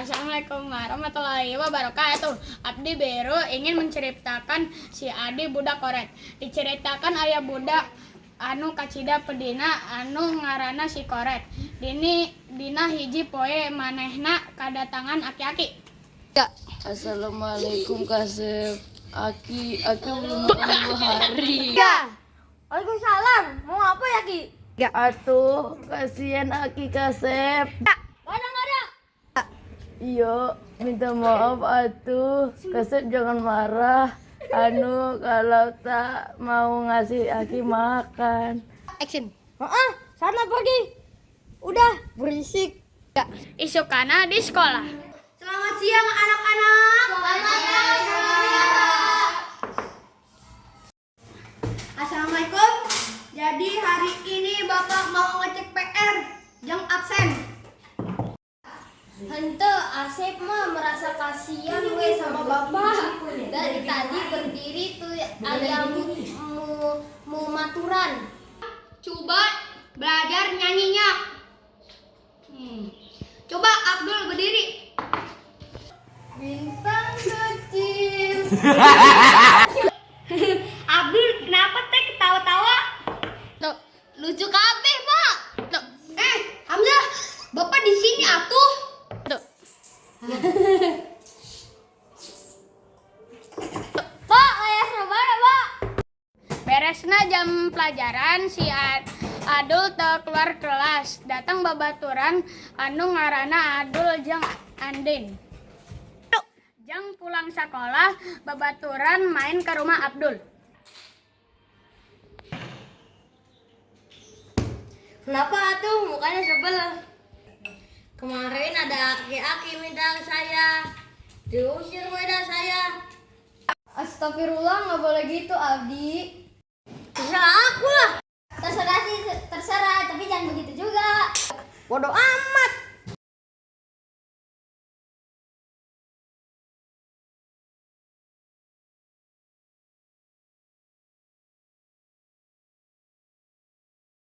Assalamualaikum warahmatullahi wabarakatuh. Abdi Beru ingin menceritakan si Adi budak koret. Diceritakan ayah budak anu kacida pedina anu ngaranna si koret. Dina hiji poe manehna kadatangan aki-aki. Assalamualaikum Kasep. Aki belum makan 2 hari. Ya. Waalaikumsalam. Mau apa ya, Ki? Atuh, kasihan Aki Kasep. Ada. Iya, minta maaf atuh. Kasep jangan marah. Kalau tak mau ngasih Aki makan. Action. Sana pergi. Udah, berisik. Isukana di sekolah. Selamat siang anak-anak. Selamat siang. Assalamualaikum. Jadi hari ini Bapak mau ngecek PR yang absen. Hente, Asep mah merasa kasihan we sama bapak. Dari tadi berdiri tuh ayam mau maturan. Coba belajar nyanyinya. Coba Abdul berdiri. Bintang kecil. Abdul, kenapa teh ketawa-tawa? Tuh, lucu kabeh, Pak. Tuh, Hamzah, Bapak di sini atuh. tuh. Pak, ayah mana, Pak? Beresna jam pelajaran si Adul teu keluar kelas. Datang babaturan anu ngaranna Adul jeung Andin. Jang pulang sekolah babaturan main ke rumah Abdul. Kenapa atuh mukanya sebel? Kemarin ada aki-aki minta saya. Diusir weda saya. Astagfirullah, nggak boleh gitu, Abdi. Terserah aku lah. Terserah, tapi jangan begitu juga. Bodoh amat.